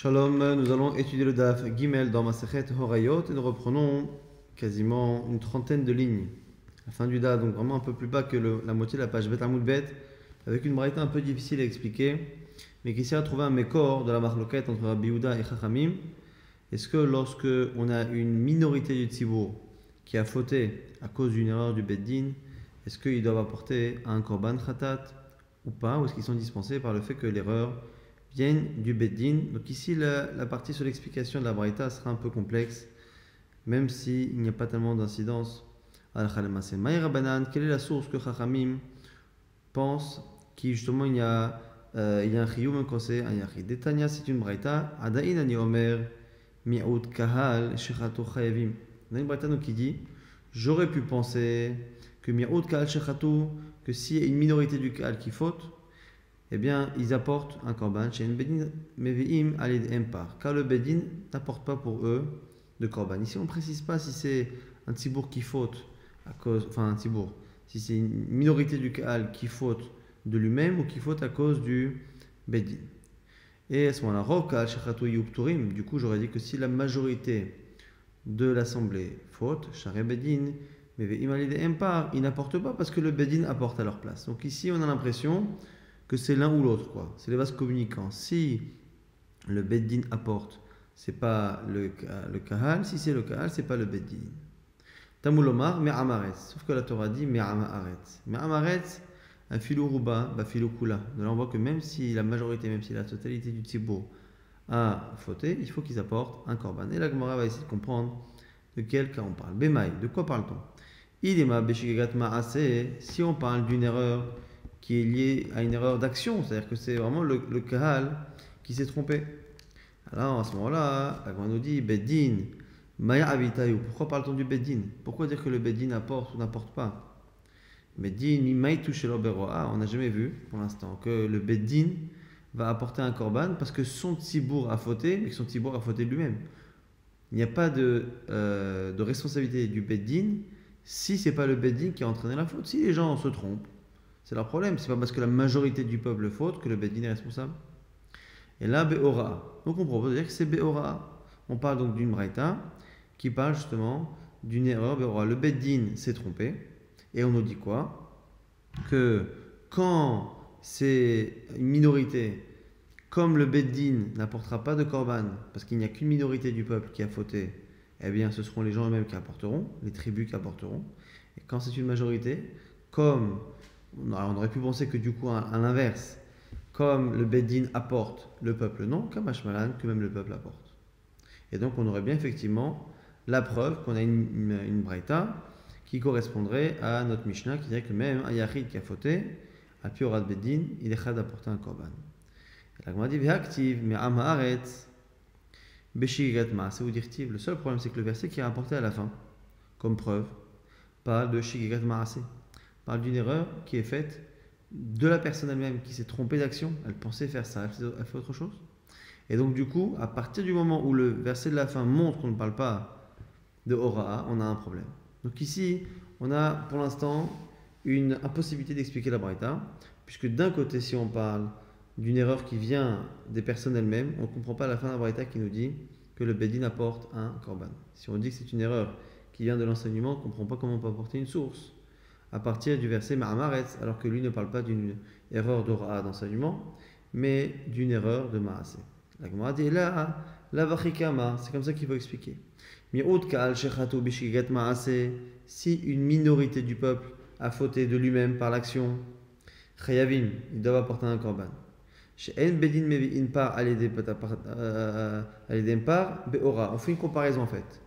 Shalom, nous allons étudier le Daf Gimel dans Masechet Horayot et nous reprenons quasiment une trentaine de lignes. La fin du Daf, donc vraiment un peu plus bas que la moitié de la page Bet Amoud Bet, avec une braïta un peu difficile à expliquer, mais qui sert à trouver un mécor de la marloquette entre Rabbi Yehuda et Chachamim. Est-ce que lorsque on a une minorité du Tzibour qui a fauté à cause d'une erreur du Beddin, est-ce qu'ils doivent apporter un korban khatat ou pas, ou est-ce qu'ils sont dispensés par le fait que l'erreur viennent du Beddin? Donc ici, la partie sur l'explication de la Braïta sera un peu complexe, même s'il n'y a pas tellement d'incidence. Quelle est la source que Chachamim pense qui justement il y a un chiyuv même quand c'est un yachid? Detanya, c'est une Braïta. Adain ani omer mi'out kahal shechato chayavim. On a une Braïta qui dit j'aurais pu penser que mi'out kahal shechato, que s'il y a une minorité du kahal qui faute, eh bien, ils apportent un korban chez un bedin meviim alid empar, car le bedin n'apporte pas pour eux de korban. Ici, on ne précise pas si c'est un tzibour qui faute à cause, enfin un tzibour, si c'est une minorité du kahal qui faute de lui-même ou qui faute à cause du bedin. Et à ce moment-là, rov kahal shechatou yupturim. Du coup, j'aurais dit que si la majorité de l'assemblée faute, share bedin meviim alid empar, ils n'apportent pas parce que le bedin apporte à leur place. Donc ici, on a l'impression que c'est l'un ou l'autre, quoi. C'est les vases communicants. Si le Beddin apporte, c'est pas le Kahal. Si c'est le Kahal, c'est pas le Beddin. Tamulomar, Me'amaretz. Sauf que la Torah dit Me'amaretz. Me'amaretz, un filou rouba, bah filou kula. Donc là, on voit que même si la majorité, même si la totalité du Tzibour a fauté, il faut qu'ils apportent un korban. Et la Gemara va essayer de comprendre de quel cas on parle. Bemaï, de quoi parle-t-on? Idema beshigagat ma'ase, si on parle d'une erreur qui est lié à une erreur d'action, c'est-à-dire que c'est vraiment le Kahal qui s'est trompé. Alors à ce moment-là, la Gemara nous dit Beddin, Maya Avitayu. Pourquoi parle-t-on du Beddin? Pourquoi dire que le Beddin apporte ou n'apporte pas? Beddin, Mimay Tushelo Beroa. On n'a jamais vu pour l'instant que le Beddin va apporter un korban parce que son tzibour a fauté, mais que son tzibour a fauté lui-même. Il n'y a pas de responsabilité du Beddin si c'est pas le Beddin qui a entraîné la faute. Si les gens se trompent, c'est leur problème. C'est pas parce que la majorité du peuple faute que le Beddin est responsable. Et là, Be'ora. Donc on propose de dire que c'est Be'ora. On parle donc d'une Braïta qui parle justement d'une erreur Be'ora. Le Beddin s'est trompé. Et on nous dit quoi? Que quand c'est une minorité, comme le Beddin n'apportera pas de korban, parce qu'il n'y a qu'une minorité du peuple qui a fauté, eh bien ce seront les gens eux-mêmes qui apporteront, les tribus qui apporteront. Et quand c'est une majorité, comme on aurait pu penser que du coup, à l'inverse, comme le Beddin apporte, le peuple non, comme Hashmalan, que même le peuple apporte. Et donc, on aurait bien effectivement la preuve qu'on a une Braïta qui correspondrait à notre Mishnah, qui dirait que même un Yachid qui a fauté, à Piorat Beddin, il est chad d'apporter un korban. Et la Gemara dit Ve'aktiv, me'am haaretz, beshigat ma'ase ou dirtiv. Le seul problème, c'est que le verset qui est rapporté à la fin, comme preuve, parle de shigigat ma'ase. Parle d'une erreur qui est faite de la personne elle-même qui s'est trompée d'action. Elle pensait faire ça, elle fait autre chose. Et donc du coup, à partir du moment où le verset de la fin montre qu'on ne parle pas de Hora'a, on a un problème. Donc ici, on a pour l'instant une impossibilité d'expliquer la Braïta, puisque d'un côté, si on parle d'une erreur qui vient des personnes elles-mêmes, on ne comprend pas la fin de la Braïta qui nous dit que le Beddin apporte un korban. Si on dit que c'est une erreur qui vient de l'enseignement, on ne comprend pas comment on peut apporter une source à partir du verset Ma'amaretz, alors que lui ne parle pas d'une erreur d'Ora d'enseignement, mais d'une erreur de Ma'ase. La Gemara dit là, la vachikama, c'est comme ça qu'il faut expliquer. Mi'out ka'al shechatou bishigat Ma'ase, si une minorité du peuple a fauté de lui-même par l'action, chayavim, ils doivent apporter un korban. She'en bedin mevi'in par alidem par be'ora. On fait une comparaison en fait.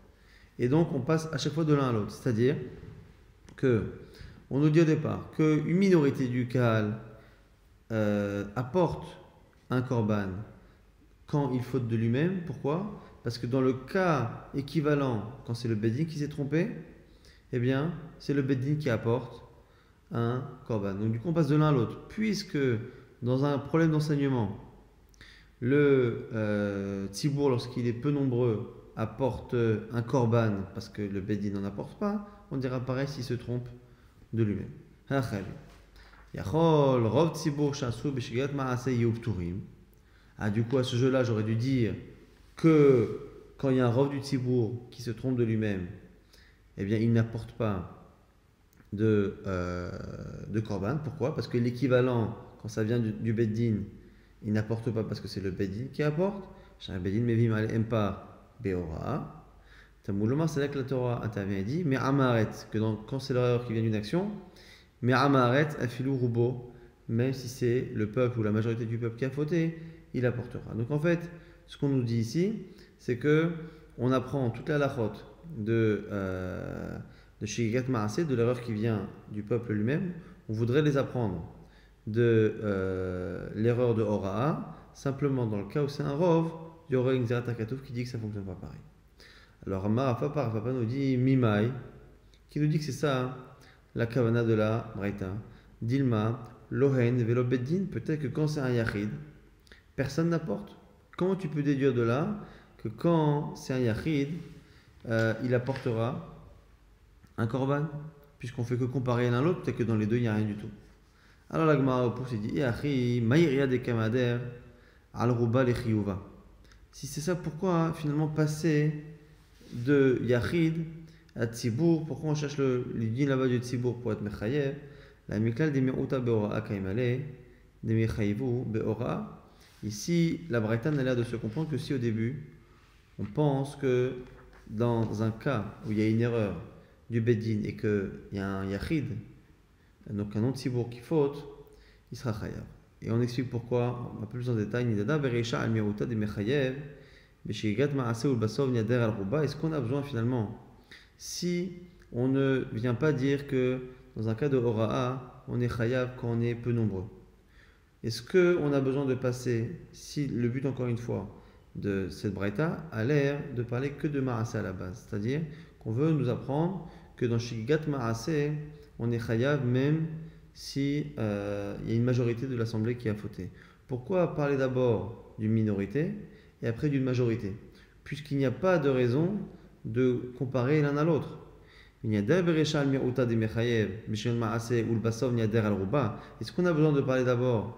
Et donc on passe à chaque fois de l'un à l'autre, c'est-à-dire que on nous dit au départ qu'une minorité du Kahal apporte un korban quand il faute de lui-même. Pourquoi? Parce que dans le cas équivalent, quand c'est le Beddin qui s'est trompé, eh bien, c'est le Beddin qui apporte un korban. Donc du coup, on passe de l'un à l'autre. Puisque dans un problème d'enseignement, le Tzibour, lorsqu'il est peu nombreux, apporte un korban parce que le Beddin n'en apporte pas, on dira pareil s'il se trompe de lui-même. Ah, du coup, à ce jeu-là, j'aurais dû dire que quand il y a un Rav du Tzibour qui se trompe de lui-même, eh bien, il n'apporte pas de Korban. Pourquoi? Parce que l'équivalent, quand ça vient du Beddin, il n'apporte pas parce que c'est le Beddin qui apporte. Shar Beddin mevim ale empar beora. Tamouloma, c'est là que la Torah intervient et dit mais amaret, que quand c'est l'erreur qui vient d'une action, mais amaret afilou rubo, même si c'est le peuple ou la majorité du peuple qui a fauté, il apportera. Donc en fait, ce qu'on nous dit ici, c'est que on apprend toute la lachot de Shigat Maaseh, de l'erreur qui vient du peuple lui-même. On voudrait les apprendre de l'erreur de Hora'a, simplement dans le cas où c'est un Rov, il y aurait une Zerat HaKatouf qui dit que ça ne fonctionne pas pareil. Alors Rafapa nous dit Mimai, qui nous dit que c'est ça, hein, la kavana de la Braïta. Dilma, Lohen, Velo Beddin, peut-être que quand c'est un Yachid, personne n'apporte. Comment tu peux déduire de là que quand c'est un Yachid, il apportera un korban, puisqu'on fait que comparer l'un l'autre, peut-être que dans les deux il n'y a rien du tout. Alors la Gemara oppose et dit Yachi, Maïria de Kamader, Al-Ruba le Chiyuva. Si c'est ça, pourquoi finalement passer de Yachid à Tzibour? Pourquoi on cherche le din là-bas du Tzibour pour être Mechayev? La Miklal de Me'uta Be'ora Kaimale, de Mechayivu Be'ora. Ici, la Braïta n'a l'air de se comprendre que si au début, on pense que dans un cas où il y a une erreur du Beddin et qu'il y a un Yachid, donc un non-Tzibour qui faute, il sera Chayav. Et on explique pourquoi, un peu plus en détail. Nidada Bereisha al Miruta de Mechayev, Beshigat Maase ou Basov Niader al Ruba. Est-ce qu'on a besoin finalement, si on ne vient pas dire que dans un cas de Hora'a, on est Chayav quand on est peu nombreux? Est-ce qu'on a besoin de passer, si le but encore une fois de cette Braïta a l'air de parler que de Maase à la base, c'est-à-dire qu'on veut nous apprendre que dans Shigat Maase, on est Chayav même si y a une majorité de l'assemblée qui a fauté. Pourquoi parler d'abord d'une minorité et après d'une majorité? Puisqu'il n'y a pas de raison de comparer l'un à l'autre. Est-ce qu'on a besoin de parler d'abord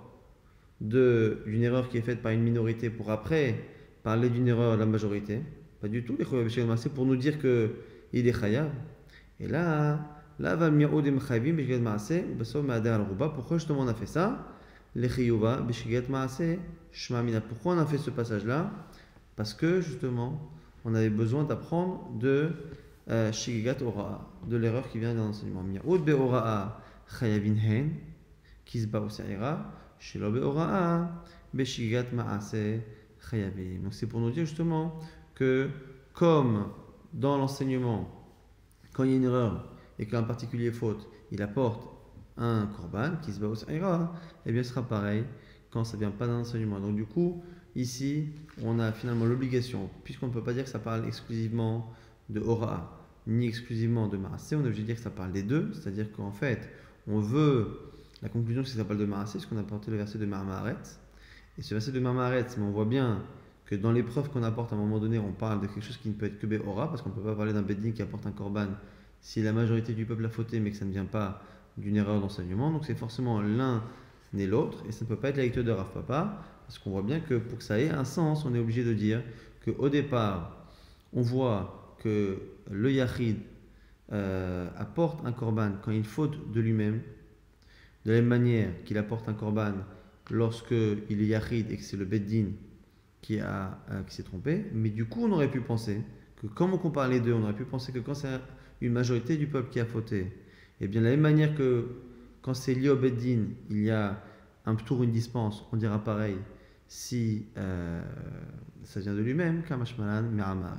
d'une erreur qui est faite par une minorité pour après parler d'une erreur de la majorité? Pas du tout. C'est pour nous dire qu'il est chayav. Et là va le miroir des mechayvim b'shigat maaseh ou basov ma'ader al ruba. Pourquoi justement on a fait ça? Les chiyuva b'shigat maaseh shma mina. Pourquoi on a fait ce passage-là? Parce que justement on avait besoin d'apprendre de shigat ora'a, de l'erreur qui vient dans l'enseignement. Mi'ud be'ora'a chayavin hen kisba usaira shelo be'ora'a b'shigat maaseh chayavim. Donc c'est pour nous dire justement que comme dans l'enseignement, quand il y a une erreur et qu'un particulier faute, il apporte un korban qui se bat au saïra, et bien ce sera pareil quand ça ne vient pas d'un enseignement. Donc du coup, ici, on a finalement l'obligation, puisqu'on ne peut pas dire que ça parle exclusivement de Hora, ni exclusivement de Maaseh, on est obligé de dire que ça parle des deux, c'est-à-dire qu'en fait, on veut, la conclusion c'est que ça parle de Maaseh, puisqu'on a apporté le verset de Marmaret, et ce verset de Marmaret, mais on voit bien que dans les preuves qu'on apporte à un moment donné, on parle de quelque chose qui ne peut être que Béhora, parce qu'on ne peut pas parler d'un Beddin qui apporte un korban si la majorité du peuple a fauté, mais que ça ne vient pas d'une erreur d'enseignement. Donc c'est forcément l'un et l'autre, et ça ne peut pas être la lecture de Rav Papa, parce qu'on voit bien que pour que ça ait un sens, on est obligé de dire qu'au départ, on voit que le Yachid apporte un korban quand il faute de lui-même, de la même manière qu'il apporte un korban lorsque il est Yachid et que c'est le Beddin qui s'est trompé. Mais du coup, on aurait pu penser que, comme on compare les deux, on aurait pu penser que quand c'est une majorité du peuple qui a fauté, et bien de la même manière que quand c'est lié au Beddin, il y a un tour, une dispense, on dira pareil si ça vient de lui-même, Kamashmalan Meramaret.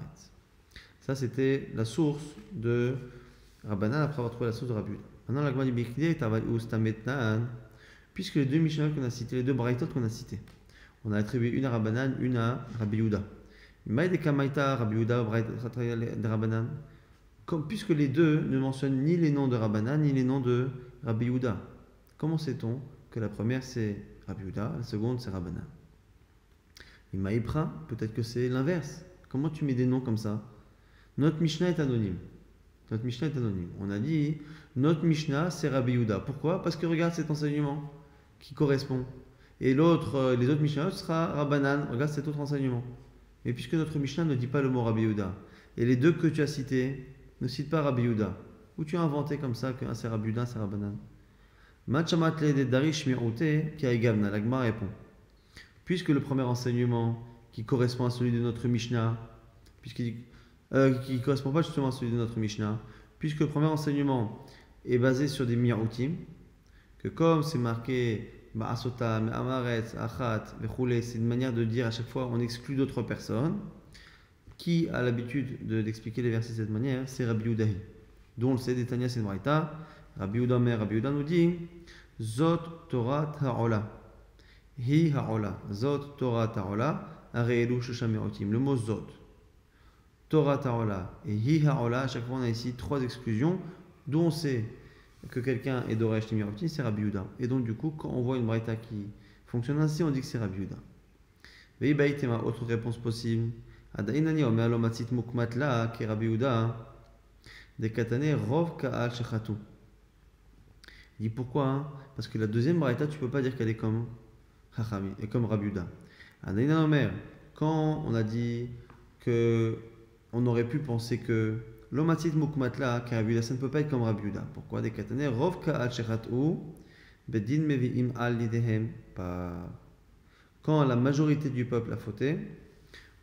Ça, c'était la source de Rabbanan après avoir trouvé la source de Rabbi Yehuda. Maintenant, la Gemara du Bikhdei est Taval Ustametnan, puisque les deux Mishnah qu'on a cités, les deux Braïtot qu'on a cités, on a attribué une à Rabbanan, une à Rabbi Yehuda. Maïde Kamaita, Rabbi Yehuda, de Rabbanan. Puisque les deux ne mentionnent ni les noms de Rabbanan, ni les noms de Rabbi Yehuda. Comment sait-on que la première c'est Rabbi Yehuda, la seconde c'est Rabbanan? Maïpra, peut-être que c'est l'inverse. Comment tu mets des noms comme ça? Notre Mishnah est anonyme. Notre Mishnah est anonyme. On a dit, notre Mishnah c'est Rabbi Yehuda. Pourquoi? Parce que regarde cet enseignement qui correspond. Et l'autre, les autres Mishnah, ce sera Rabbanan. Regarde cet autre enseignement. Mais puisque notre Mishnah ne dit pas le mot Rabbi Yehuda, et les deux que tu as cités ne citent pas Rabbi Yehuda, ou tu as inventé comme ça qu'un c'est Rabbi Yehuda, un c'est Rabbanan. Machamat le darish mi'oute qui a egavna. L'Agma répond. Puisque le premier enseignement qui correspond à celui de notre Mishnah, qui ne correspond pas justement à celui de notre Mishnah, puisque le premier enseignement est basé sur des mi'outim, que comme c'est marqué Ba'asota, Me'amaretz, Achat, Vechoulé, c'est une manière de dire à chaque fois on exclut d'autres personnes. Qui a l'habitude d'expliquer les versets de cette manière? C'est Rabbi Yehudahi, dont on le sait, Tanya c'est une braïta. Rabbi Yehuda Rabbi Yehuda nous dit Zot Torah Ta'ola. Hi Ha'ola. Zot Torah Ta'ola. Areelu Shosha Me'otim. Le mot Zot, Torah Ta'ola et Hi Ha'ola, à chaque fois on a ici trois exclusions, d'où on sait que quelqu'un est d'Oresh Timirotim, c'est Rabbi Yehuda. Et donc du coup, quand on voit une braïta qui fonctionne ainsi, on dit que c'est Rabbi Yehuda. Veibaïtema, autre réponse possible. Adainani Omealo Matzit Mukmatla, qui est Rabbi Yehuda. De Katane Rov Ka'al Shechatu. Il dit pourquoi hein? Parce que la deuxième braïta, tu ne peux pas dire qu'elle est comme Chachami, et comme Rabbi Yehuda. Adainani Omer, quand on a dit que on aurait pu penser que l'omatit mukmatla, car Rabbi Yehuda, ça ne peut pas être comme Rabbi Yehuda. Pourquoi? Des katane rov ka'al shechatu bedin mevi'im al lidehem. Quand la majorité du peuple a fauté,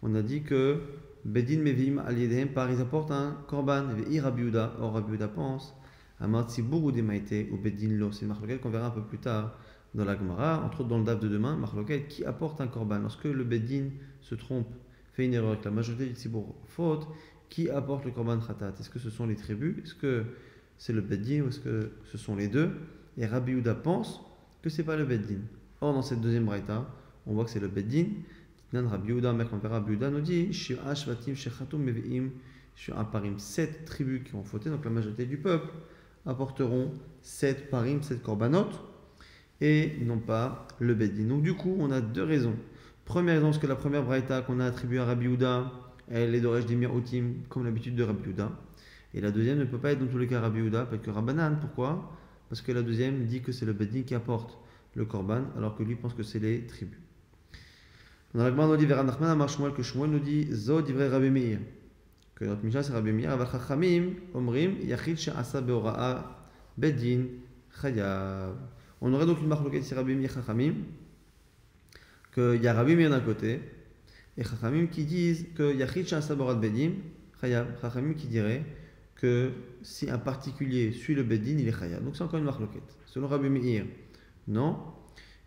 on a dit que bedin mevi'im al lidehem, par ils apportent un korban. Ve'i Rabbi Yehuda, or Rabbi Yehuda pense amar tzibur ou demaite ou bedin lo. C'est une marloquette qu'on verra un peu plus tard dans la Gemara, entre autres dans le daf de demain, marloquette qui apporte un korban. Lorsque le bedin se trompe, fait une erreur, que la majorité du tzibur faute, qui apporte le korban khatat? Est-ce que ce sont les tribus? Est-ce que c'est le beddin ou est-ce que ce sont les deux? Et Rabbi Yehuda pense que c'est pas le beddin. Or dans cette deuxième braïta, on voit que c'est le beddin. Rabbi Yehuda, mec, on verra, Rabbi Yehuda nous dit Shira shvatim shechatum meveim shira parim. 7 tribus qui ont fauté, donc la majorité du peuple apporteront 7 parim, 7 korbanot, et non pas le beddin. Donc du coup, on a deux raisons. Première raison, parce que la première braïta qu'on a attribuée à Rabbi Yehuda, elle est d'Oresh des Mi'outim, comme l'habitude de Rabbi Yehuda. Et la deuxième ne peut pas être dans tous les cas Rabbi Yehuda, pas que Rabbanan. Pourquoi? Parce que la deuxième dit que c'est le beddin qui apporte le korban, alors que lui pense que c'est les tribus. Dans la Gemara, on dit Vera Nachman Amar Shmuel, que Shmuel nous dit Zo divrei Rabbi Meir, que notre Mishnah c'est Rabbi Meir. Aval Chachamim Omrim Yachid She'asa Beora'a Beddin Chayav. On aurait donc une marloquette ici Rabbi Meir Chachamim, qu'il y a Rabbi Meir d'un côté, et Chachamim qui disent que Yachid She'asa Beora'a Beddin Chayav. Chachamim qui dirait que si un particulier suit le beddin, il est chayav. Donc c'est encore une marloquette. Selon Rabbi Meir, non.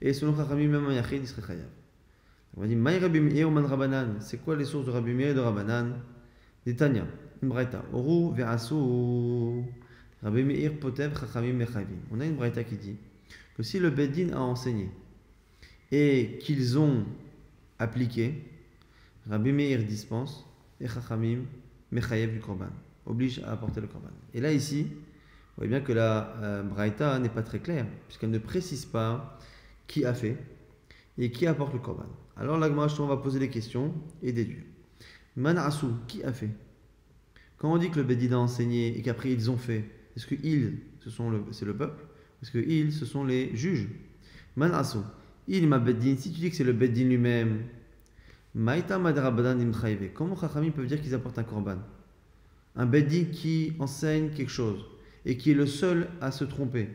Et selon Chachamim, même un yachid, il serait chayav. On va dire, Maï Rabbi Meir ou Man Rabbanan. C'est quoi les sources de Rabbi Meir et de Rabbanan? Des Tanya, une braïta. Oru ve'asu. Rabbi Meir potev Chachamim mechavim. On a une braïta qui dit que si le beddin a enseigné et qu'ils ont appliqué, Rabbi Meir dispense et Chachamim mechayev du korban, oblige à apporter le korban. Et là ici, vous voyez bien que la braïta n'est pas très claire, puisqu'elle ne précise pas qui a fait et qui apporte le korban. Alors la Gemara va poser des questions et déduire. Man asu, qui a fait? Quand on dit que le beddin a enseigné et qu'après ils ont fait, est-ce que ils, c'est le peuple? Est-ce que ils, ce sont les juges? Man asu, il ma beddin, si tu dis que c'est le beddin lui-même, maïta madrabadan imchayve, comment Chachamim peuvent dire qu'ils apportent un korban? Un beddin qui enseigne quelque chose et qui est le seul à se tromper,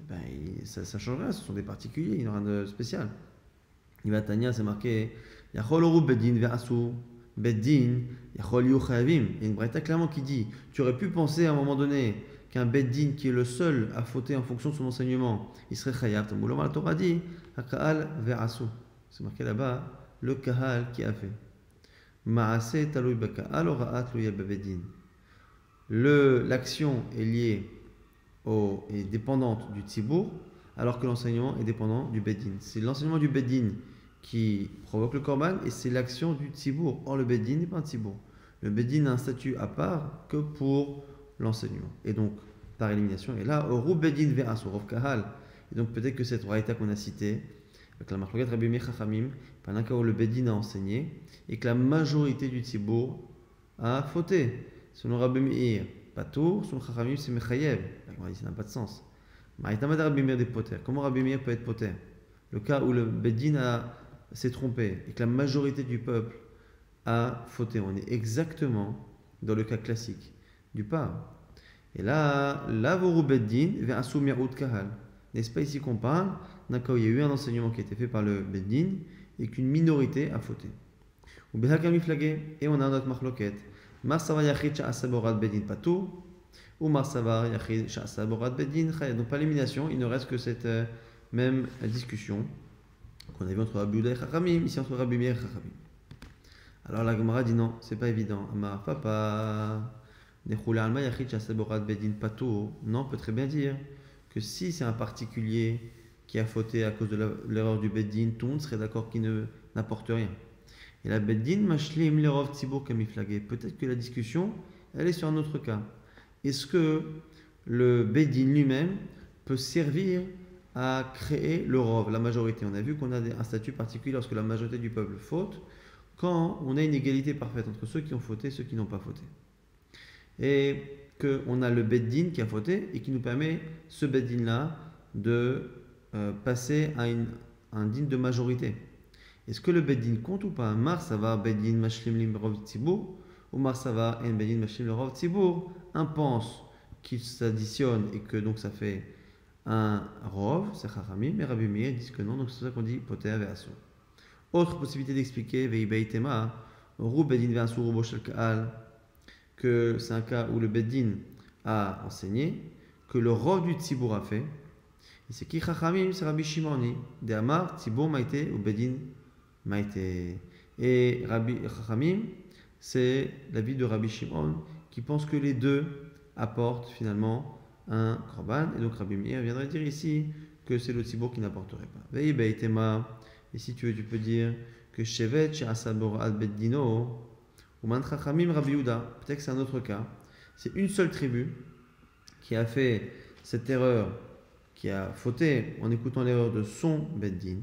ben, ça ne change rien, ce sont des particuliers, il n'y a rien de spécial. Il va Tanya, c'est marqué Yachol oru beddin ve'asu beddin yachol yu chayavim. Il y a une braïta clairement qui dit tu aurais pu penser à un moment donné qu'un beddin qui est le seul à fauter en fonction de son enseignement, il serait chayav. Tamboulom la Torah dit Haka'al ve'asu. C'est marqué là-bas le kahal qui a fait. Ma'aseh taloui baka'al ora'at tlouya bebeddin. L'action est liée est dépendante du tzibour, alors que l'enseignement est dépendant du beddin. C'est l'enseignement du beddin qui provoque le korban et c'est l'action du tzibour. Or, le beddin n'est pas un tzibour. Le beddin a un statut à part que pour l'enseignement. Et donc, par élimination, et là, au beddin ve'as, au rov kahal. Et donc, peut-être que cette braïta qu'on a citée, avec la marloquette Rabbi Meir Chachamim, pendant un cas où le beddin a enseigné et que la majorité du tzibour a fauté. Selon Rabbi Meir, pas tout, selon Chachamim, c'est mechayev. Ça n'a pas de sens. Maïtamad Rabbi Meir des poter. Comment Rabbi Meir peut être poter? le cas où le Beddin s'est trompé et que la majorité du peuple a fauté. On est exactement dans le cas classique du pas. Et là, l'avoru Beddin vient assou mi'out kahal. N'est-ce pas ici qu'on parle d'un cas où il y a eu un enseignement qui a été fait par le Beddin et qu'une minorité a fauté. Ou behakam miflagé, et on a notre marloquette. Marsava yachid sha'asa borat Beddin patou, ou marsava yachid sha'asa borat Beddin chayad. Donc par élimination, il ne reste que cette même discussion qu'on a vu entre Rabbi Yehuda et Chachamim, ici entre Rabbi Meir et Chachamim. Alors la Gemara dit non, c'est pas évident. Amar papa, nechula alma yachid sha'asa borat Beddin patou. Non, on peut très bien dire que si c'est un particulier qui a fauté à cause de l'erreur du Beddin, tout le monde serait d'accord qu'il n'apporte rien. Et la Beddin mashlim l'erov tzibour kamiflagé. Peut-être que la discussion, elle est sur un autre cas. Est-ce que le Beddin lui-même peut servir à créer le rov, la majorité? On a vu qu'on a un statut particulier lorsque la majorité du peuple faute, quand on a une égalité parfaite entre ceux qui ont fauté et ceux qui n'ont pas fauté. Et qu'on a le Beddin qui a fauté et qui nous permet, ce Beddin-là, de passer à un digne de majorité. Est-ce que le Beddin compte ou pas? Mar ça va Beddin mashlim lim rov tzibour ou mar ça va en Beddin mashlim rov tzibour. Un pense qu'il s'additionne et que donc ça fait un rov, c'est Chachamim, mais Rabbi Meir disent que non, donc c'est ça qu'on dit poter ve'asur. Autre possibilité d'expliquer ve'ibeitema ru Beddin ve'asur rubo shel ka'al, que c'est un cas où le Beddin a enseigné, que le rov du tzibour a fait. Et c'est qui Chachamim? C'est Rabbi Shimoni. De Amar, Tzibour Maïté ou Beddin Maïté. Et Rabbi Chachamim, c'est l'avis de Rabbi Shimon qui pense que les deux apportent finalement un korban. Et donc Rabbi Meir viendrait dire ici que c'est le Tzibour qui n'apporterait pas. Vei Beitema. Et si tu veux, tu peux dire que Shevet She'asabor al Beddino ou Man Chachamim Rabbi Yehuda. Peut-être que c'est un autre cas. C'est une seule tribu qui a fait cette erreur, qui a fauté en écoutant l'erreur de son Beddin.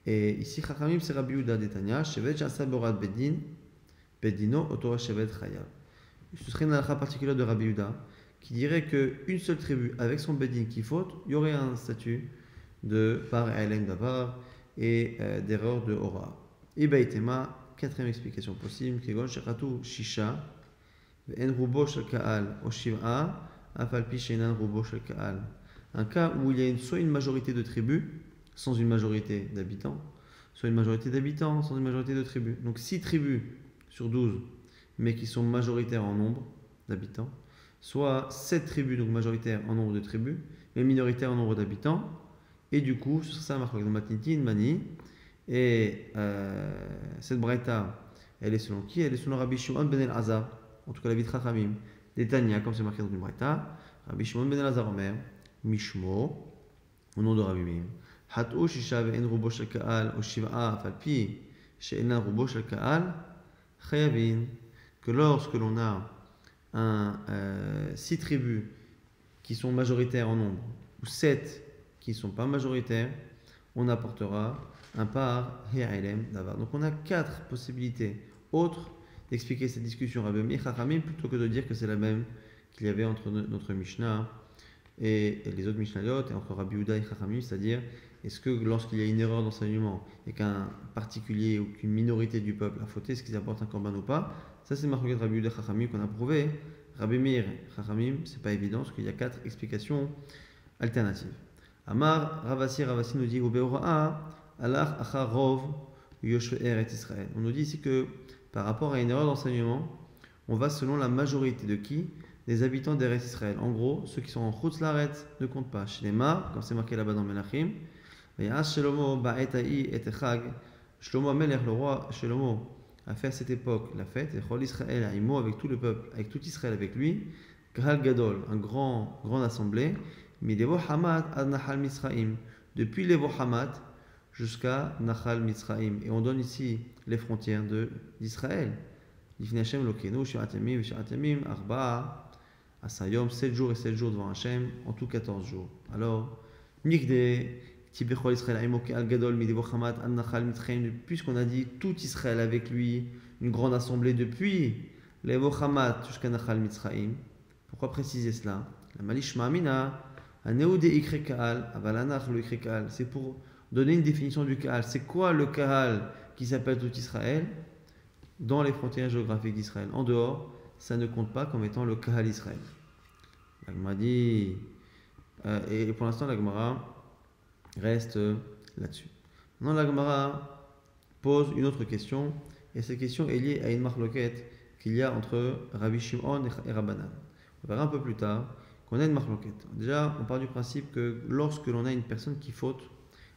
Et ici, Chachamim, c'est Rabbi Yehuda d'Etania, Shevet Shasa Borat Beddin, Beddino, Otora Shevet Chayav. Ce serait une halakha particulière de Rabbi Yehuda qui dirait qu'une seule tribu avec son Beddin qui faute, il y aurait un statut de par Elem Davar et d'erreur de Ora. Et Baitema, quatrième explication possible, Kegon Shechatu Shisha, En Rubo Shel Kaal, Oshiv'a, Afalpi Shenan Rubo Shel Kaal. Un cas où il y a soit une majorité de tribus sans une majorité d'habitants, soit une majorité d'habitants sans une majorité de tribus. Donc 6 tribus sur 12, mais qui sont majoritaires en nombre d'habitants, soit 7 tribus, donc majoritaires en nombre de tribus, mais minoritaires en nombre d'habitants. Et du coup, ce serait ça marque dans Matintin, Mani. Et cette braïta, elle est selon qui? Elle est selon Rabbi Shimon ben el-Azar, en tout cas la vie de Chachamim, des Tanya, comme c'est marqué dans une braïta. Rabbi Shimon ben el-Azar Omer, Mishmo, au nom de Rabbi Meir. Hat'u shisha ve'en rubo shel ka'al, o shiv'a falpi, she'enan rubo shel ka'al, chayavin, que lorsque l'on a 6 tribus qui sont majoritaires en nombre, ou 7 qui ne sont pas majoritaires, on apportera un par He'elem Davar. Donc on a 4 possibilités autres d'expliquer cette discussion Rabbi Meir Chachamim plutôt que de dire que c'est la même qu'il y avait entre notre Mishnah et les autres Mishnayot et entre Rabbi Yehuda et Chachamim, c'est-à-dire est-ce que lorsqu'il y a une erreur d'enseignement et qu'un particulier ou qu'une minorité du peuple a fauté, est-ce qu'ils apportent un korban ou pas? Ça c'est marqué de Rabbi Yehuda et Chachamim qu'on a prouvé. Rabbi Meir Chachamim, c'est pas évident parce qu'il y a 4 explications alternatives. Amar Ravasi nous dit Ubeora'a alach achar rov yoshve eret Israël. On nous dit ici que par rapport à une erreur d'enseignement, on va selon la majorité de qui? Des habitants d'Eretz Israël. En gros, ceux qui sont en Chutz Laaretz ne comptent pas. Shlema, comme c'est marqué là-bas dans Melachim, Vayas Shlomo ba'eta'i et echag. Shlomo Amelech, le roi Shlomo, a fait à cette époque la fête, et Chol Israël aimo avec tout le peuple, avec tout Israël avec lui, Kahal Gadol, un grande assemblée, Midevo Hamad ad Nahal Mitzraim, depuis Levo Hamad jusqu'à Nahal Mitzraim. Et on donne ici les frontières d'Israël. Lifnei Hashem Lokenu, Shirat Yamim, Shirat Yamim, Arba'a. Asayom, 7 jours et 7 jours devant Hachem, en tout 14 jours. Alors, puisqu'on a dit tout Israël avec lui, une grande assemblée depuis Levo Hamad jusqu'à Nachal Mitzraim. Pourquoi préciser cela? La Malish Ma'amina, c'est pour donner une définition du Kahal. C'est quoi le Kahal qui s'appelle tout Israël dans les frontières géographiques d'Israël? En dehors, ça ne compte pas comme étant le Kahal Israël. La Gemara dit, et pour l'instant, la Gemara reste là-dessus. Maintenant, la Gemara pose une autre question, et cette question est liée à une marloquette qu'il y a entre Rabbi Shimon et Rabbanan. On verra un peu plus tard qu'on a une marloquette. Déjà, on part du principe que lorsque l'on a une personne qui faute,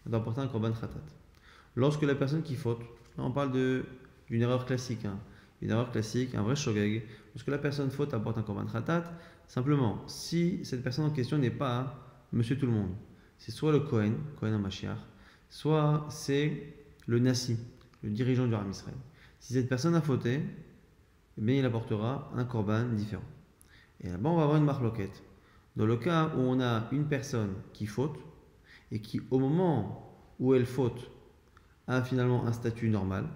elle doit apporter un korban khatat. Lorsque la personne qui faute, là on parle d'une erreur classique, une erreur classique, un vrai shogeg. Lorsque la personne faute apporte un korban khatat, simplement, si cette personne en question n'est pas monsieur tout le monde, c'est soit le Kohen HaMashiach, soit c'est le Nasi, le dirigeant du Ram Israël. Si cette personne a fauté, eh bien, il apportera un korban différent. Et là-bas, on va avoir une marloquette. Dans le cas où on a une personne qui faute et qui, au moment où elle faute, a finalement un statut normal,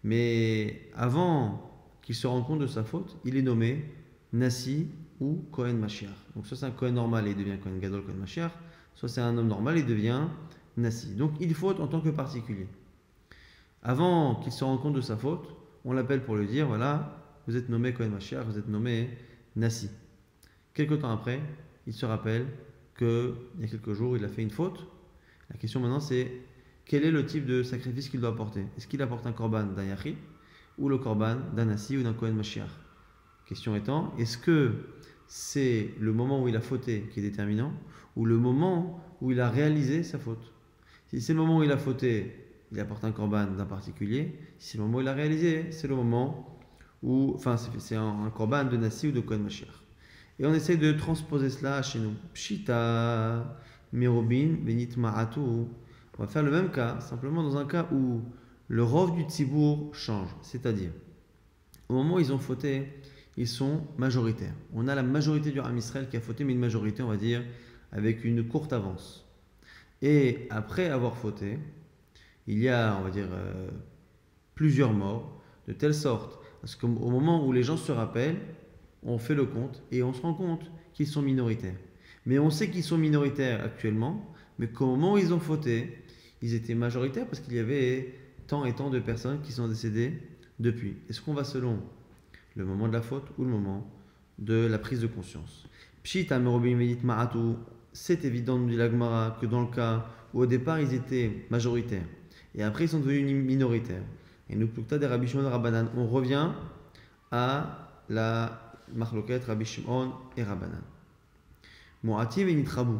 mais avant qu'il se rende compte de sa faute, il est nommé Nasi ou Kohen Mashiach. Donc, soit c'est un Kohen normal et il devient Kohen Gadol, Kohen Mashiach, soit c'est un homme normal et il devient Nasi. Donc, il faute en tant que particulier. Avant qu'il se rende compte de sa faute, on l'appelle pour lui dire voilà, vous êtes nommé Kohen Mashiach, vous êtes nommé Nasi. Quelque temps après, il se rappelle qu'il y a quelques jours, il a fait une faute. La question maintenant, c'est quel est le type de sacrifice qu'il doit apporter? Est-ce qu'il apporte un korban d'un Yachid ou le korban d'un Nasi ou d'un Kohen Mashiach? Question étant, est-ce que c'est le moment où il a fauté qui est déterminant ou le moment où il a réalisé sa faute? Si c'est le moment où il a fauté, il apporte un korban d'un particulier. Si c'est le moment où il a réalisé, c'est le moment où, enfin, c'est un korban de Nasi ou de Kohen Mashiach. Et on essaie de transposer cela chez nous. Pshita, Merobin, Benit Ma'atu. On va faire le même cas, simplement dans un cas où le rov du Tzibour change. C'est-à-dire, au moment où ils ont fauté, ils sont majoritaires. On a la majorité du Ram Israël qui a fauté, mais une majorité, on va dire, avec une courte avance. Et après avoir fauté, il y a, on va dire, plusieurs morts, de telle sorte, parce qu'au moment où les gens se rappellent, on fait le compte et on se rend compte qu'ils sont minoritaires. Mais on sait qu'ils sont minoritaires actuellement, mais qu'au moment où ils ont fauté, ils étaient majoritaires parce qu'il y avait tant et tant de personnes qui sont décédées depuis. Est-ce qu'on va selon le moment de la faute ou le moment de la prise de conscience? Pshita merobim vedit ma'atu, c'est évident, nous dit la Gemara, que dans le cas où au départ ils étaient majoritaires et après ils sont devenus minoritaires, et nous plukta des Rabbi Shimon et Rabbanan, on revient à la marloquette Rabbi Shimon et Rabbanan. Mo'atim et nitrabu,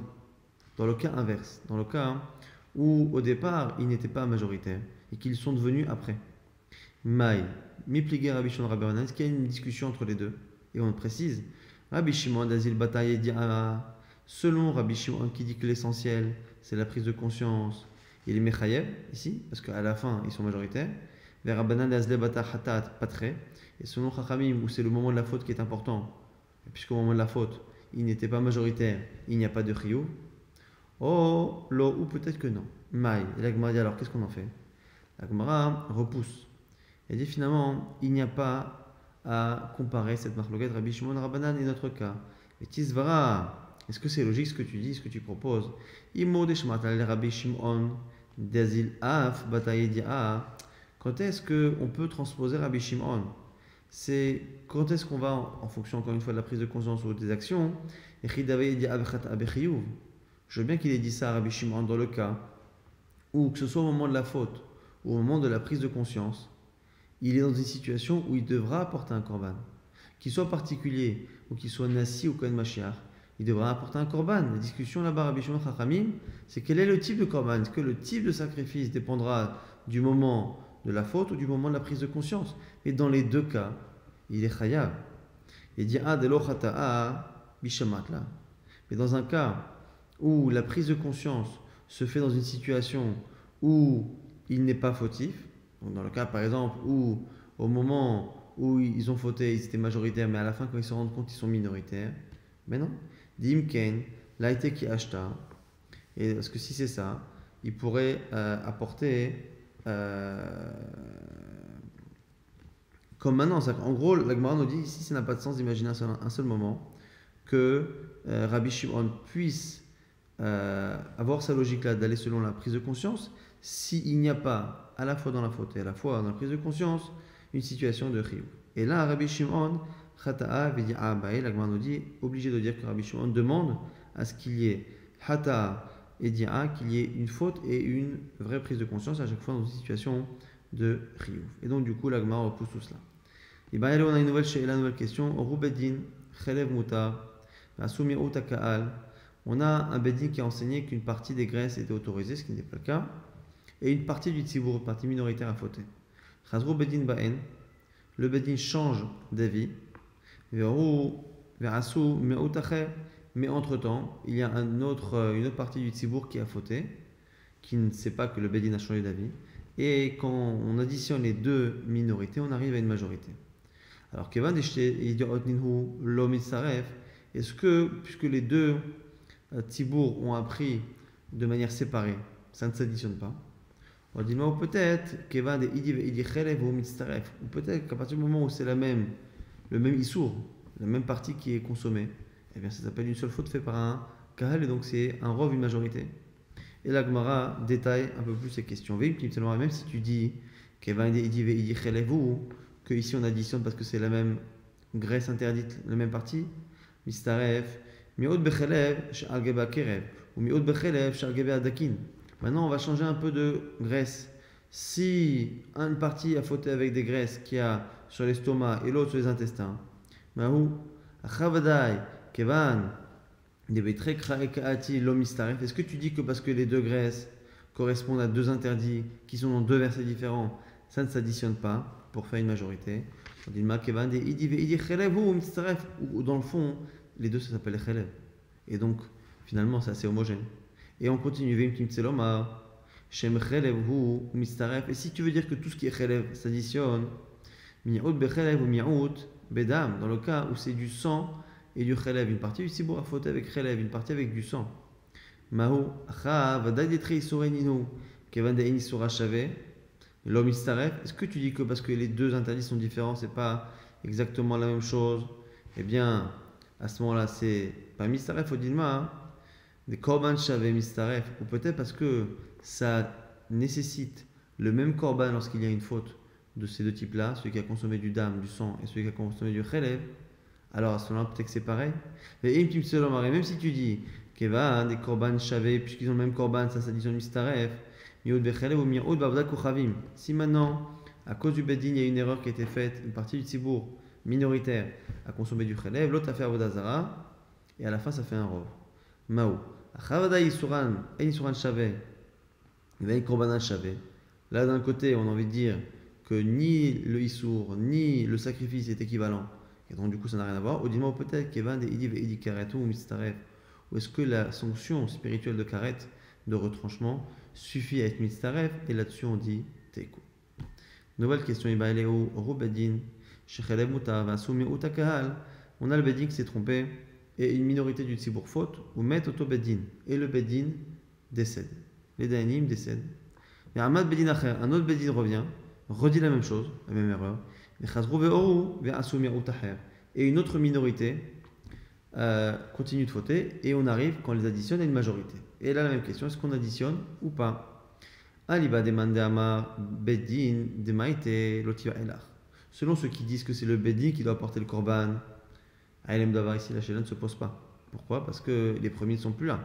dans le cas inverse, dans le cas où au départ ils n'étaient pas majoritaires et qu'ils sont devenus après. Maï, mipligue Rabbi Shimon et Rabbanan, est-ce qu'il y a une discussion entre les deux? Et on précise, Rabbi Shimon d'Azil Bataille dit selon Rabbi Shimon qui dit que l'essentiel c'est la prise de conscience, il est Mechayev ici, parce qu'à la fin ils sont majoritaires. Vers Rabbanan d'Azil Bata Hatat, pas très. Et selon Chachamim, où c'est le moment de la faute qui est important, puisqu'au moment de la faute, il n'était pas majoritaire, il n'y a pas de chiyuv. Oh, lo, ou peut-être que non. Maï. Et la Gemara dit alors, qu'est-ce qu'on en fait? La Gemara repousse. Elle dit finalement, il n'y a pas à comparer cette marloquette Rabbi Shimon Rabbanan et notre cas. Et Tisvara, est-ce que c'est logique ce que tu dis, ce que tu proposes? Imo de Shmatal Rabbi Shimon d'Azil Af Bataïdia. Quand est-ce qu'on peut transposer Rabbi Shimon? C'est quand est-ce qu'on va, en fonction encore une fois de la prise de conscience ou des actions, je veux bien qu'il ait dit ça à Rabbi Shimon dans le cas où, que ce soit au moment de la faute ou au moment de la prise de conscience, il est dans une situation où il devra apporter un korban. Qu'il soit particulier ou qu'il soit Nasi ou Kohen Mashiach, il devra apporter un korban. La discussion là-bas, Rabbi Shimon Chachamim, c'est quel est le type de korban? Est-ce que le type de sacrifice dépendra du moment de la faute ou du moment de la prise de conscience? Et dans les deux cas, il est chayav. Il dit de lo chata'a bishamat là. Mais dans un cas où la prise de conscience se fait dans une situation où il n'est pas fautif, donc dans le cas par exemple où au moment où ils ont fauté, ils étaient majoritaires, mais à la fin quand ils se rendent compte, ils sont minoritaires. Mais non. Dimken, l'aïté qui acheta. Et parce que si c'est ça, il pourrait apporter comme maintenant. En gros, la Gemara nous dit ici, ça n'a pas de sens d'imaginer un seul moment que Rabbi Shimon puisse avoir sa logique-là, d'aller selon la prise de conscience, s'il n'y a pas, à la fois dans la faute et à la fois dans la prise de conscience, une situation de chiyuv. Et là, Rabbi Shimon, Chata'a, Vidi'a, Abaye, la Gemara nous dit, obligé de dire que Rabbi Shimon demande à ce qu'il y ait Hata'a et Di'a, qu'il y ait une faute et une vraie prise de conscience à chaque fois dans une situation de chiyuv. Et donc, du coup, la Gemara repousse tout cela. Et bien, là, on a une nouvelle question. Rubedin, Chelev Mutar, Asumi Utaka'al. On a un Bedin qui a enseigné qu'une partie des graisses était autorisée, ce qui n'est pas le cas, et une partie du Tzibour, une partie minoritaire à fauter. Chazrou Bedin Ba'en, le Bedin change d'avis, mais entre-temps, il y a une autre partie du Tzibour qui a fauté, qui ne sait pas que le Bedin a changé d'avis, et quand on additionne les deux minorités, on arrive à une majorité. Alors, Kevan est-ce que, puisque les deux Tzibour ont appris de manière séparée, ça ne s'additionne pas? On dit ou peut-être ou peut-être qu'à partir du moment où c'est le même issour, la même partie qui est consommée, eh bien ça s'appelle une seule faute faite par un kahal et donc c'est un rov, une majorité. Et la Gemara détaille un peu plus ces questions. Même si tu dis que ici on additionne parce que c'est la même graisse interdite, la même partie, mistaref, mi'od bechelev sh'al geba kerev ou mi'od bechelev sh'al geba adakin. Maintenant, on va changer un peu de graisse. Si une partie a fauté avec des graisses qu'il y a sur l'estomac et l'autre sur les intestins, est-ce que tu dis que parce que les deux graisses correspondent à deux interdits qui sont dans deux versets différents, ça ne s'additionne pas pour faire une majorité? On dit ou dans le fond, les deux ça s'appelle les chelev. Et donc, finalement, c'est assez homogène. Et on continue, et si tu veux dire que tout ce qui est chelev s'additionne, dans le cas où c'est du sang et du chelev, une partie du cibour a fauté avec chelev, une partie avec du sang. Est-ce que tu dis que parce que les deux interdits sont différents, c'est pas exactement la même chose? Eh bien, à ce moment-là, c'est pas mistaref au dilma, des korban shavé mistaref, ou peut-être parce que ça nécessite le même korban lorsqu'il y a une faute de ces deux types-là, celui qui a consommé du dam, du sang, et celui qui a consommé du chelev. Alors à ce moment-là, peut-être que c'est pareil. Mais même si tu dis qu'Eva, des korban shavé, puisqu'ils ont le même korban, ça s'additionne mistaref, mi'ud bechelev ou mi'ud bavda kuchavim. Si maintenant, à cause du bedin, il y a une erreur qui a été faite, une partie du tzibour minoritaire a consommé du chelev, l'autre a fait avodazara, et à la fin ça fait un rov. Maou. Achavada yisuran, en yisuran shavé, veille korban shavé. Là d'un côté, on a envie de dire que ni le issour, ni le sacrifice est équivalent. Et donc du coup ça n'a rien à voir. Ou dis-moi peut-être qu'Evan des idiv et idikaretu ou mistaref. Ou est-ce que la sanction spirituelle de karet, de retranchement, suffit à être mistaref? Et là-dessus on dit teku. Nouvelle question, Ibaeleu, Rubedin, Shechelev Muta, Vasumi Utakahal. On a le bedin qui s'est trompé et une minorité du tzibour faute, ou met auto bedin. Et le bedin décède. Les dayanim décèdent. Mais Ahmad bedin acher, un autre bedin revient, redit la même chose, la même erreur. Et une autre minorité continue de fauter et on arrive, quand on les additionne, à une majorité. Et là la même question, est-ce qu'on additionne ou pas? Aliba demande Amar bedin de maïté lotiva elar. Selon ceux qui disent que c'est le bedin qui doit porter le korban, Aïlem d'avoir ici la chéla ne se pose pas. Pourquoi? Parce que les premiers ne sont plus là.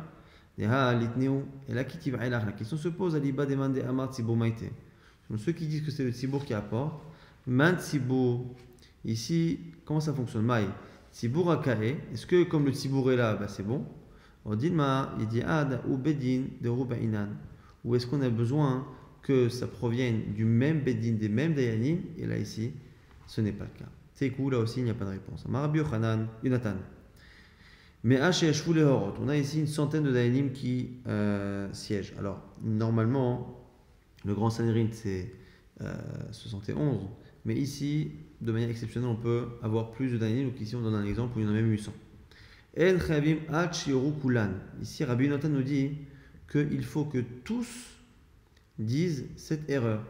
Et là kitiva elar, la question se pose, Aliba demande Amar tzibour maïté. Selon ceux qui disent que c'est le tzibour qui apporte, man tzibour, ici, comment ça fonctionne? Maï, tzibour akae, est-ce que comme le tzibour est là, bah, c'est bon? On dit il dit ad ou bedin de rubainan. Ou est-ce qu'on a besoin que ça provienne du même bedin, des mêmes dayanim? Et là ici, ce n'est pas le cas. C'est cool, là aussi il n'y a pas de réponse. Marabi Yochanan, Yonatan. Mais on a ici une centaine de dayanim qui siègent. Alors, normalement, le grand Sanhedrin c'est 71, mais ici, de manière exceptionnelle, on peut avoir plus de dayanim. Donc ici, on donne un exemple où il y en a même 800. En chavim ach yoru kulan. Ici, Rabbi Yonatan nous dit qu'il faut que tous disent cette erreur.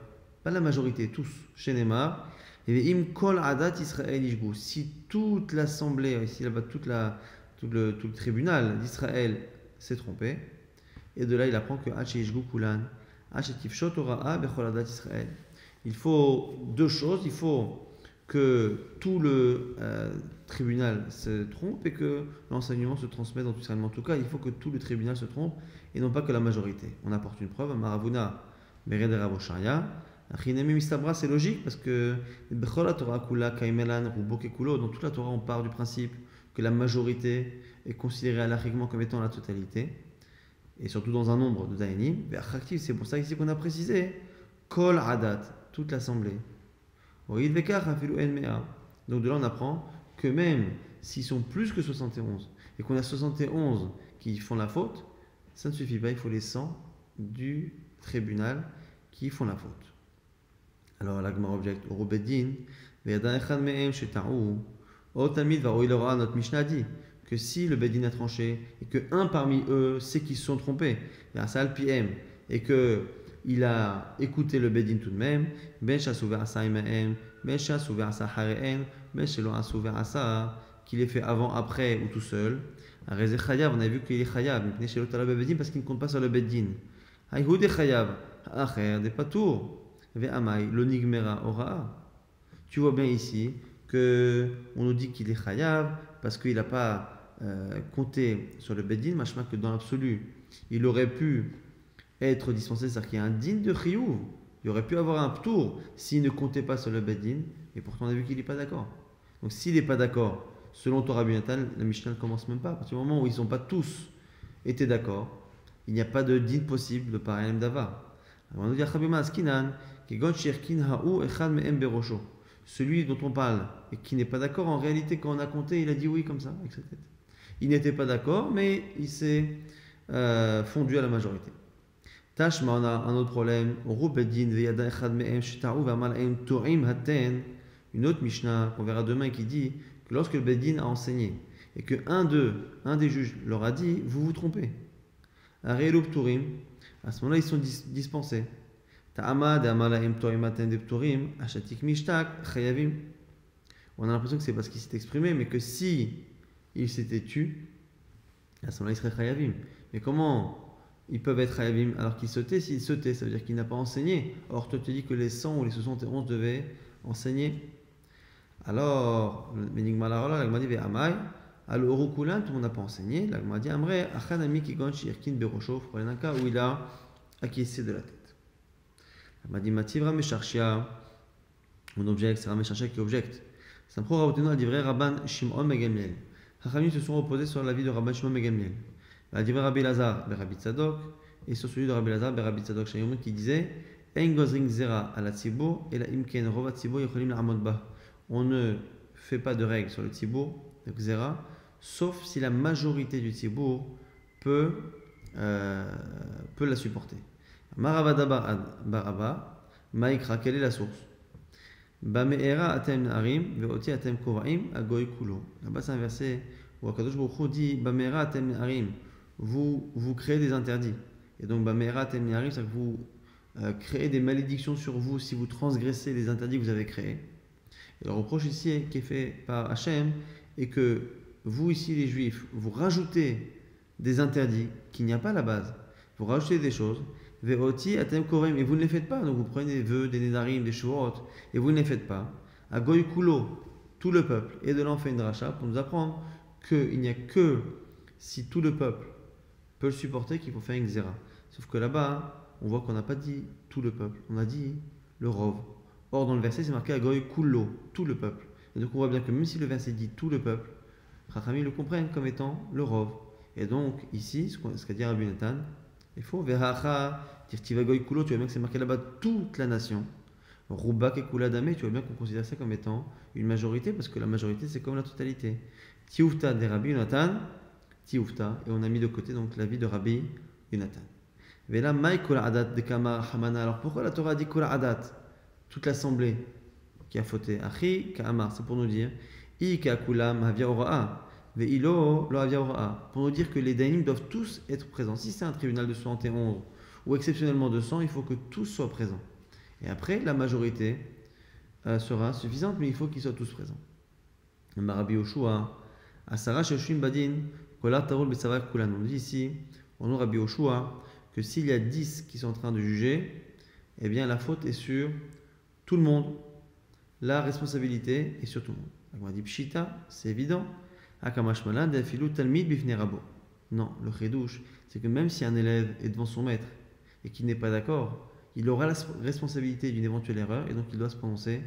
Pas la majorité, tous. Chez Neymar. Et im kol adat Israël ishgu. Si toute l'assemblée, ici là-bas, tout le tribunal d'Israël s'est trompé, Et de là, il apprend que il faut deux choses. Il faut que tout le tribunal se trompe et que l'enseignement se transmette dans tout ça. En tout cas, il faut que tout le tribunal se trompe et non pas que la majorité. On apporte une preuve. Maravuna, Mered Rabosharia. Achinemi Mistabra, c'est logique parce que Bechol Torah Kula Kaimelan Rubo Kekulo, dans toute la Torah, on part du principe que la majorité est considérée halachiquement comme étant la totalité, et surtout dans un nombre de Dayanim. C'est pour ça ici qu'on a précisé Kol Adat, toute l'assemblée. Donc de là, on apprend que même s'ils sont plus que 71 et qu'on a 71 qui font la faute, ça ne suffit pas, il faut les 100 du tribunal qui font la faute. Alors la Gemara objecte au Robeddin, notre Mishnah dit que si le Beddin a tranché et que un parmi eux sait qu'ils se sont trompés, et que il a écouté le Beddin tout de même, qu'il est fait avant, après ou tout seul, on a vu qu'il est chayav, parce qu'il ne compte pas sur le Beddin. Des patours. L'onigmera ora. Tu vois bien ici que on nous dit qu'il est chayav parce qu'il n'a pas compté sur le beddin, machma que dans l'absolu, il aurait pu être dispensé, c'est-à-dire qu'il y a un din de chiyuv. Il aurait pu avoir un tour s'il ne comptait pas sur le beddin, et pourtant on a vu qu'il n'est pas d'accord. Donc s'il n'est pas d'accord, selon Torah Binatan, la Mishnah ne commence même pas. À partir du moment où ils ne sont pas tous été d'accord, il n'y a pas de din possible de pareil d'ava. On nous dit celui dont on parle et qui n'est pas d'accord, en réalité, quand on a compté, il a dit oui comme ça, avec sa tête. Il n'était pas d'accord, mais il s'est fondu à la majorité. Tashma, on a un autre problème. Une autre Mishnah qu'on verra demain qui dit que lorsque le Beddin a enseigné et que un des juges leur a dit vous vous trompez. À ce moment-là, ils sont dispensés. On a l'impression que c'est parce qu'il s'est exprimé, mais que si il s'était tu, à ce moment-là, il serait chayavim. Mais comment ils peuvent être chayavim alors qu'il se tait? S'il se tait, ça veut dire qu'il n'a pas enseigné. Or, toi, tu dis que les 100 ou les 71 devaient enseigner. Alors, l'agma dit Amai, alors tout le monde n'a pas enseigné. L'agma dit Amre, Achanami Kigon Shirkin Berosho, pour un cas où il a acquiescé de la tête. L'agma dit Mativra Mesharshia, mon object, c'est Ramesharshia qui objecte. C'est un pro Rabotenu à livrer Rabban Shimon Megamliel. Chachamim se sont opposés sur l'avis de Rabban Shimon Megamliel. À livrer Rabbi Lazar, Rabbi Tzadok, et sur celui de Rabbi Lazar, Rabbi Tzadok Shayom, qui disait En Gozring Zera à la Tzibo, et la Imken Rova Tzibo, Yocholim la Amodba. On ne fait pas de règles sur le Tzibour, donc Zera, sauf si la majorité du Tzibour peut la supporter. Maravada Baraba, Maïkra, quelle est la source? Bameera atem narim, veoti atem kovaim, agoy kulo. Là-bas, c'est un verset où Akadosh Baruch Hu dit Bameera atem narim, vous créez des interdits. Et donc, Bameera atem narim, c'est que vous créez des malédictions sur vous si vous transgressez les interdits que vous avez créés. Et le reproche ici qui est fait par Hachem est que vous, ici, les Juifs, vous rajoutez des interdits qu'il n'y a pas à la base. Vous rajoutez des choses. Ve'oti atem korem, et vous ne les faites pas. Donc vous prenez des vœux, des nedarim, des shuvrot, et vous ne les faites pas. À goy kulo, tout le peuple. Et de là on fait une dracha pour nous apprendre qu'il n'y a que si tout le peuple peut le supporter qu'il faut faire une xéra. Sauf que là-bas, on voit qu'on n'a pas dit tout le peuple, on a dit le rov. Or dans le verset c'est marqué à goy kulo, tout le peuple. Et donc on voit bien que même si le verset dit tout le peuple, Chachamim le comprennent comme étant le rov. Et donc ici, ce qu'a dit Rabbi Nathan, il faut veracha, tirtivagoy kulo, tu vois bien que c'est marqué là-bas toute la nation. Roubak et kuladame, tu vois bien qu'on considère ça comme étant une majorité, parce que la majorité c'est comme la totalité. Tioufta de Rabbi Nathan, Tioufta, et on a mis de côté donc l'avis de Rabbi Nathan. Vela mai kol adat de kama hamana. Alors pourquoi la Torah dit kol adat, toute l'assemblée qui a fauté? Achi ka'amar, c'est pour nous dire I ka'kulam havia ora'a. Ve'ilo lo havia ora'a. Pour nous dire que les daïnim doivent tous être présents. Si c'est un tribunal de 71 ou exceptionnellement de 100, il faut que tous soient présents. Et après, la majorité sera suffisante, mais il faut qu'ils soient tous présents. Rabbi Yoshua, Asara Shoshim Badin, Kola Tarol Besavak Kulan. On dit ici, On nous Rabbi Yoshua que s'il y a 10 qui sont en train de juger, eh bien la faute est sur tout le monde. La responsabilité est sur tout le monde. On dit Pshita, c'est évident. Akamashmalan defilu talmid bifne rabo. Non, le chidouche, c'est que même si un élève est devant son maître et qu'il n'est pas d'accord, il aura la responsabilité d'une éventuelle erreur et donc il doit se prononcer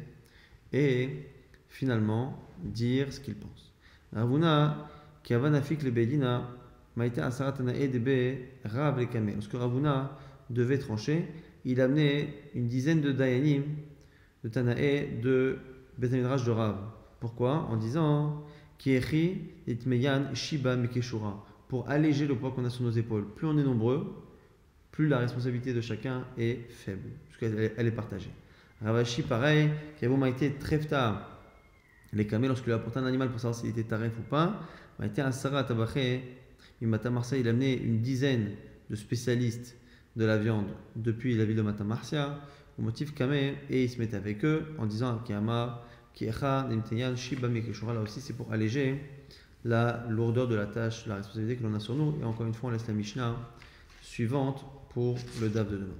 et finalement dire ce qu'il pense. Ravuna, qui avanafik le bedina, maïta asaratanae debe rav le kameh. Lorsque Ravuna devait trancher, il amenait une dizaine de dayanim, de Tanae, de Beth Midrash de Rav. Pourquoi? En disant Kiechi itmeyan shiba mikeshura, pour alléger le poids qu'on a sur nos épaules. Plus on est nombreux, plus la responsabilité de chacun est faible, puisqu'elle est partagée. Ravashi, pareil, Kavo Maïté Trefta, les camés, lorsqu'il a apporté un animal pour savoir s'il était taref ou pas, Maïté Asara Tabaché, Mata Marcia, il a amené une dizaine de spécialistes de la viande depuis la ville de Mata Marcia, au motif Kameh, et il se mettait avec eux en disant Kiyama, Kiecha, Nimteyan, Shiba Mikeshura. Là aussi, c'est pour alléger la lourdeur de la tâche, la responsabilité que l'on a sur nous. Et encore une fois, on laisse la Mishnah suivante pour le DAF de demain.